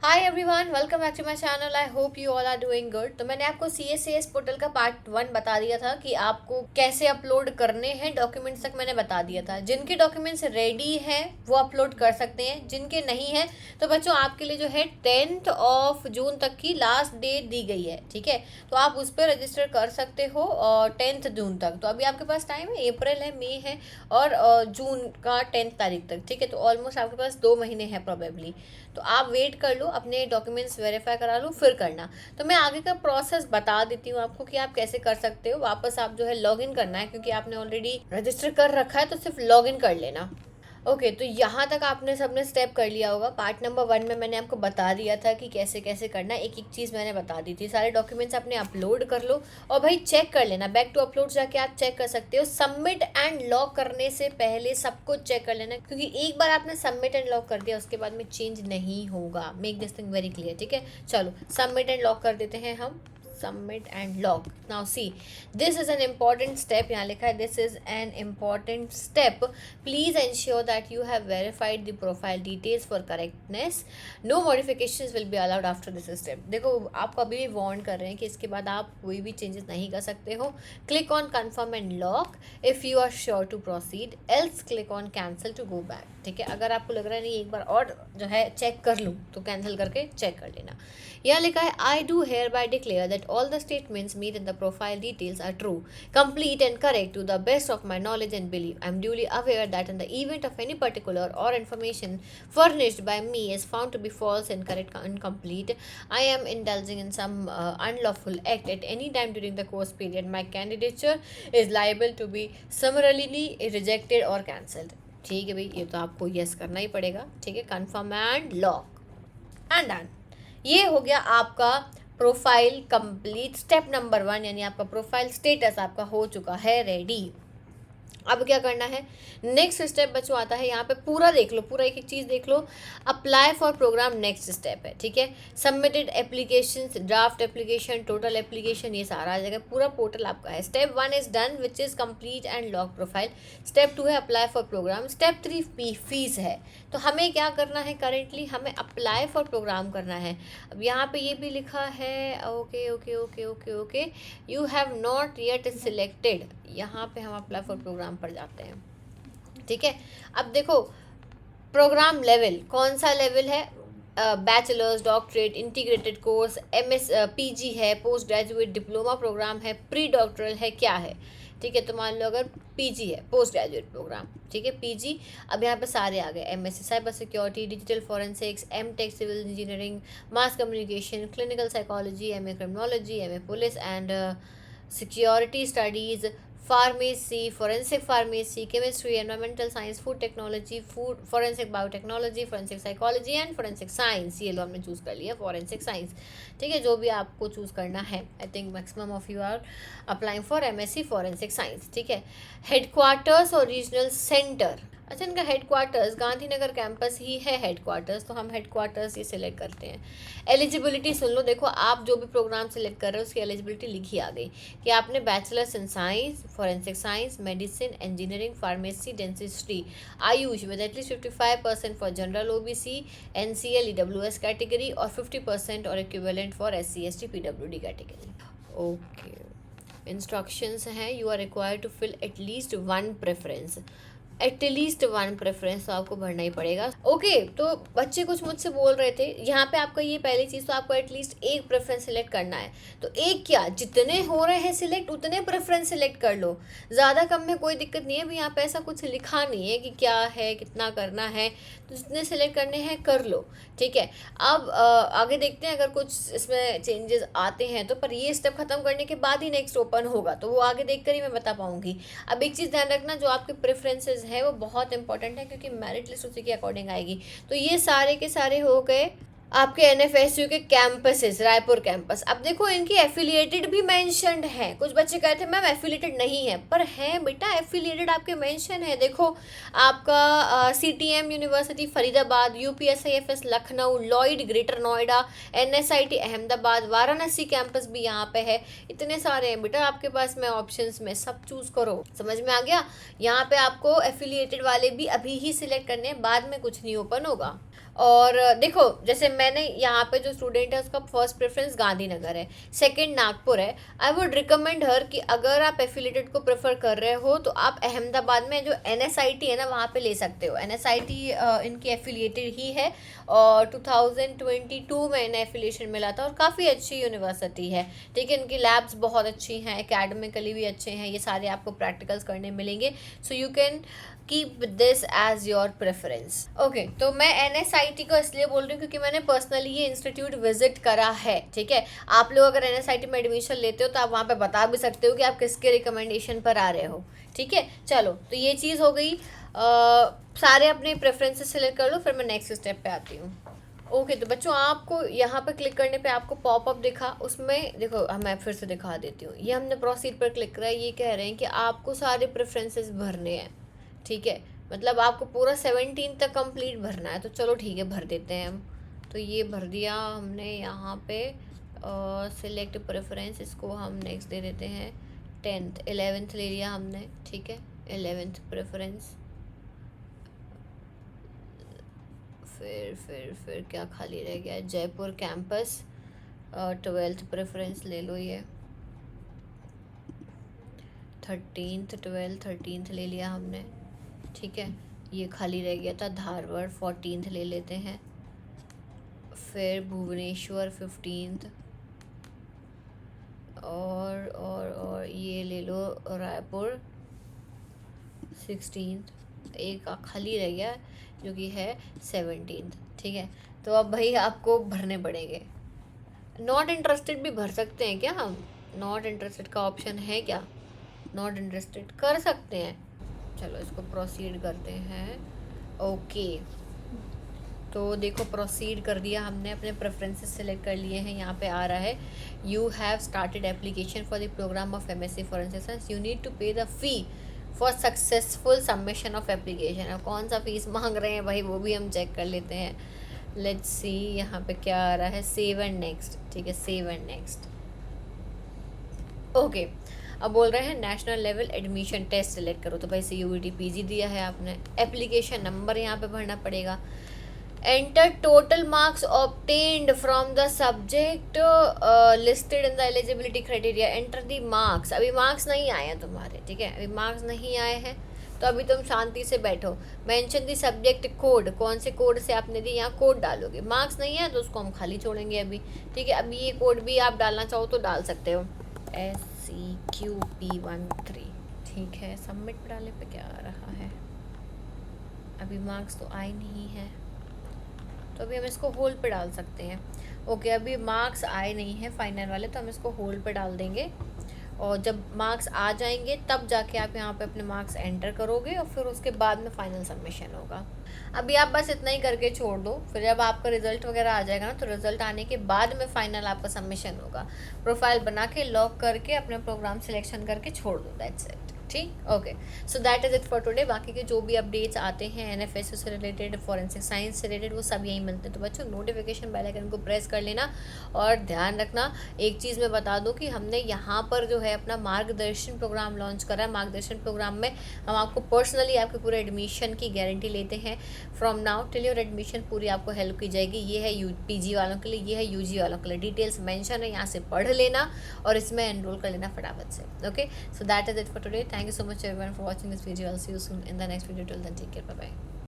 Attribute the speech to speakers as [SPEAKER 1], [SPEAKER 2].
[SPEAKER 1] Hi everyone, welcome back to my channel. I hope you all are doing good. तो मैंने आपको CSCS portal का part 1 बता दिया था कि आपको कैसे अपलोड करने हैं डॉक्यूमेंट्स, तक मैंने बता दिया था। जिनके डॉक्यूमेंट्स रेडी हैं वो अपलोड कर सकते हैं, जिनके नहीं हैं तो बच्चों आपके लिए जो है 10 जून तक की लास्ट डेट दी गई है। ठीक है, तो आप उस पर रजिस्टर कर सकते हो और 10 जून तक। तो अभी आपके पास टाइम है, अप्रैल है, मई है और जून का 10 तारीख तक। ठीक है, तो ऑलमोस्ट आपके पास 2 महीने हैं प्रोबेबली। तो आप वेट कर लो, अपने डॉक्यूमेंट्स वेरीफाई करा लो, फिर करना। तो मैं आगे का प्रोसेस बता देती हूँ आपको कि आप कैसे कर सकते हो। वापस आप जो है लॉगिन करना है, क्योंकि आपने ऑलरेडी रजिस्टर कर रखा है, तो सिर्फ लॉगिन कर लेना। ओके, तो यहाँ तक आपने सबने स्टेप कर लिया होगा। पार्ट नंबर 1 में मैंने आपको बता दिया था कि कैसे कैसे करना है, एक एक चीज़ मैंने बता दी थी। सारे डॉक्यूमेंट्स अपने अपलोड कर लो और भाई चेक कर लेना, बैक टू अपलोड जाके आप चेक कर सकते हो। सबमिट एंड लॉक करने से पहले सब कुछ चेक कर लेना, क्योंकि एक बार आपने सबमिट एंड लॉक कर दिया उसके बाद में चेंज नहीं होगा। Make this thing very clear. ठीक है, चलो सबमिट एंड लॉक कर देते हैं हम। submit and log. Now see, this is an important step. यहाँ लिखा है this is an important step. Please ensure that you have verified the profile details for correctness. No modifications will be allowed after this step. देखो, आपको अभी भी warn कर रहे हैं कि इसके बाद आप कोई भी चेंजेस नहीं कर सकते हो। Click on confirm and lock if you are sure to proceed, else click on cancel to go back. ठीक है, अगर आपको लग रहा है नहीं एक बार और जो है चेक कर लूँ, तो कैंसिल करके चेक कर लेना। यहाँ लिखा है I do hereby declare that all the statements made in the profile details are true, complete and correct to the best of my knowledge and belief. I am duly aware that in the event of any particular or information furnished by me is found to be false, incorrect, incomplete, I am indulging in some unlawful act at any time during the course period, my candidature is liable to be summarily rejected or cancelled. ठीक है भाई, ये तो आपको yes करना ही पड़ेगा। ठीक है, confirm and lock and done. ये हो गया आपका प्रोफाइल कंप्लीट। स्टेप नंबर 1 यानी आपका प्रोफाइल स्टेटस आपका हो चुका है रेडी। अब क्या करना है, नेक्स्ट स्टेप बच्चों आता है। यहाँ पे पूरा देख लो, पूरा एक एक चीज़ देख लो। Apply for programme next step है। ठीक है, submitted application, draft application, total application, ये सारा आ जाएगा। पूरा पोर्टल आपका है। Step 1 is done which is complete and lock profile. Step 2 है apply for programme. Step 3 fees है। तो हमें क्या करना है, करेंटली हमें अप्लाई फॉर प्रोग्राम करना है। अब यहाँ पे ये भी लिखा है, okay okay okay okay okay, you have not yet selected. यहाँ पे हम अप्लाई फॉर प्रोग्राम पर जाते हैं। ठीक है, अब देखो प्रोग्राम लेवल कौन सा लेवल है, bachelors, doctorate, integrated course, MS PG है, पोस्ट ग्रेजुएट, डिप्लोमा प्रोग्राम है, प्री डॉक्टरल है, क्या है। ठीक है, तो मान लो अगर PG है, पोस्ट ग्रेजुएट प्रोग्राम। ठीक है, PG। अब यहाँ पे सारे आ गए, MSc cyber security, digital forensics, M.Tech civil engineering, mass communication, clinical psychology, MA criminology, MA police and security studies, pharmacy, forensic pharmacy, chemistry, environmental science, food technology, food forensic biotechnology, forensic psychology and forensic science. ये लो हमने choose कर लिया forensic science. ठीक है, जो भी आपको चूज़ करना है। I think maximum of you are applying for MSc forensic science. ठीक है, हेडक्वार्टर्स और रीजनल सेंटर। अच्छा, इनका हेडक्वार्टर्स गांधीनगर कैंपस ही है हेडक्वार्टर्स, तो हम हेडक्वार्टर्स ही सिलेक्ट करते हैं। एलिजिबिलिटी सुन लो, देखो आप जो भी प्रोग्राम सिलेक्ट कर रहे हो उसकी एलिजिबिलिटी लिखी आ गई कि आपने bachelors in science, forensic science, medicine, engineering, pharmacy, dentistry, AYUSH with at least 55% for general OBC, NCL EWS category और 50% और equivalent for SC ST PWD category. Okay, instructions हैं, you are required to fill at least 1 preference. At least 1 preference तो आपको भरना ही पड़ेगा। Okay, तो बच्चे कुछ मुझसे बोल रहे थे, यहाँ पे आपका ये पहली चीज़, तो आपको एटलीस्ट 1 प्रेफरेंस सिलेक्ट करना है। तो एक क्या, जितने हो रहे हैं सिलेक्ट उतने प्रेफरेंस सिलेक्ट कर लो, ज़्यादा कम में कोई दिक्कत नहीं है। अभी यहाँ पे ऐसा कुछ लिखा नहीं है कि क्या है, कितना करना है, तो जितने सिलेक्ट करने हैं कर लो। ठीक है, अब आगे देखते हैं अगर कुछ इसमें चेंजेस आते हैं तो, पर ये स्टेप खत्म करने के बाद ही नेक्स्ट ओपन होगा, तो वो आगे देख कर ही मैं बता पाऊंगी। अब एक चीज़ ध्यान रखना, जो आपके प्रेफरेंसेस है वो बहुत इंपॉर्टेंट है, क्योंकि मेरिट लिस्ट उसी के अकॉर्डिंग आएगी। तो ये सारे के सारे हो गए आपके NFSU के कैंपसेस, रायपुर कैंपस। अब देखो इनकी एफिलिएटेड भी मेंशन्ड है। कुछ बच्चे कहते हैं मैम एफिलिएटेड नहीं है, पर है बेटा, एफिलिएटेड आपके मेंशन है। देखो आपका CTM university Faridabad, UPSIFS Lucknow, Lloyd greater Noida, NSIT Ahmedabad, Varanasi campus भी यहाँ पे है। इतने सारे हैं बेटा आपके पास में ऑप्शंस में, सब चूज़ करो। समझ में आ गया, यहाँ पे आपको एफिलिएटेड वाले भी अभी ही सिलेक्ट करने हैं, बाद में कुछ नहीं ओपन होगा। और देखो जैसे मैंने यहाँ पे जो स्टूडेंट है उसका फर्स्ट प्रेफरेंस गांधीनगर है, सेकंड नागपुर है। आई वुड रिकमेंड हर कि अगर आप एफिलेटेड को प्रेफर कर रहे हो तो आप अहमदाबाद में जो एनएसआईटी है ना वहाँ पे ले सकते हो। एनएसआईटी इनकी एफिलिएटेड ही है और 2022 में इन्हें एफिलिएशन मिला था और काफ़ी अच्छी यूनिवर्सिटी है। ठीक है, इनकी लैब्स बहुत अच्छी हैं, एकेडमिकली भी अच्छे हैं, ये सारे आपको प्रैक्टिकल्स करने मिलेंगे। So you can keep this as your preference. Okay, तो मैं एनएसआईटी को इसलिए बोल रही हूँ क्योंकि मैंने पर्सनली ये इंस्टीट्यूट विजिट करा है। ठीक है, आप लोग अगर एनएसआईटी में एडमिशन लेते हो तो आप वहाँ पे बता भी सकते हो कि आप किसके रिकमेंडेशन पर आ रहे हो। ठीक है, चलो तो ये चीज़ हो गई। सारे अपने प्रेफरेंसेस सेलेक्ट कर लो, फिर मैं नेक्स्ट स्टेप पे आती हूँ। ओके तो बच्चों, आपको यहाँ पर क्लिक करने पे आपको पॉपअप दिखा, उसमें देखो मैं फिर से दिखा देती हूँ। ये हमने प्रोसीड पर क्लिक करा है, ये कह रहे हैं कि आपको सारे प्रेफरेंसेस भरने हैं। ठीक है, मतलब आपको पूरा 17 तक कंप्लीट भरना है, तो चलो ठीक है भर देते हैं हम। तो ये भर दिया हमने यहाँ पे। सिलेक्ट प्रेफरेंस, इसको हम नेक्स्ट दे देते हैं 10th। 11th ले लिया हमने। ठीक है, 11th प्रेफरेंस। फिर क्या खाली रह गया, जयपुर कैंपस। 12th प्रेफरेंस ले लो, ये 13th ले लिया हमने। ठीक है, ये खाली रह गया था धारवाड़, 14th ले लेते हैं। फिर भुवनेश्वर 15th, और ये ले लो रायपुर 16th। एक खाली रह गया जो कि है 17th। ठीक है, तो अब भाई आपको भरने पड़ेंगे। नॉट इंटरेस्टेड भी भर सकते हैं क्या हम? नॉट इंटरेस्टेड का ऑप्शन है क्या? नॉट इंटरेस्टेड कर सकते हैं। चलो इसको प्रोसीड करते हैं। ओके, तो देखो प्रोसीड कर दिया हमने, अपने प्रेफरेंसेस सेलेक्ट कर लिए हैं। यहाँ पे आ रहा है you have started application for the program of MSc forensic science, you need to pay the fee for successful submission of application. अब कौन सा फीस मांग रहे हैं भाई, वो भी हम चेक कर लेते हैं। लेट्स सी यहाँ पे क्या आ रहा है, सेव एंड नेक्स्ट। ठीक है, सेव एंड नेक्स्ट। ओके, अब बोल रहे हैं national level admission test select करो, तो भाई CUET PG दिया है आपने। एप्लीकेशन नंबर यहाँ पे भरना पड़ेगा। Enter total marks obtained from the subject listed in the eligibility criteria, enter the marks. अभी मार्क्स नहीं आए हैं तुम्हारे। ठीक है, अभी मार्क्स नहीं आए हैं, तो अभी तुम शांति से बैठो। मेंशन दी सब्जेक्ट कोड, कौन से कोड से आपने दी, यहाँ कोड डालोगे। मार्क्स नहीं है तो उसको हम खाली छोड़ेंगे अभी। ठीक है, अभी ये कोड भी आप डालना चाहो तो डाल सकते हो, SCQP13। ठीक है, सबमिट पे डालने पे क्या आ रहा है, अभी मार्क्स तो आए नहीं है, तो अभी हम इसको होल्ड पे डाल सकते हैं। ओके, अभी मार्क्स आए नहीं हैं फाइनल वाले, तो हम इसको होल्ड पे डाल देंगे, और जब मार्क्स आ जाएंगे तब जाके आप यहाँ पे अपने मार्क्स एंटर करोगे, और फिर उसके बाद में फाइनल सबमिशन होगा। अभी आप बस इतना ही करके छोड़ दो, फिर जब आपका रिजल्ट वगैरह आ जाएगा ना, तो रिजल्ट आने के बाद में फाइनल आपका सबमिशन होगा। प्रोफाइल बना के लॉक करके अपना प्रोग्राम सिलेक्शन करके छोड़ दो, दैट्स इट। ठीक, okay, so that is it for today. बाकी के जो भी अपडेट्स आते हैं NFSU से रिलेटेड, फॉरेंसिक साइंस से रिलेटेड, वो सब यहीं मिलते हैं। तो बच्चों नोटिफिकेशन बेल आइकन को प्रेस कर लेना, और ध्यान रखना एक चीज़ मैं बता दूं कि हमने यहाँ पर जो है अपना मार्गदर्शन प्रोग्राम लॉन्च करा है। मार्गदर्शन प्रोग्राम में हम आपको पर्सनली आपके पूरे एडमिशन की गारंटी लेते हैं। From now till your admission पूरी आपको हेल्प की जाएगी। ये है PG वालों के लिए, ये है UG वालों के लिए। डिटेल्स मेंशन है, यहाँ से पढ़ लेना और इसमें एनरोल कर लेना फटाफट से। Okay, so that is it for today. Thank you so much everyone for watching this video. I'll see you soon in the next video. Till then, take care. Bye bye.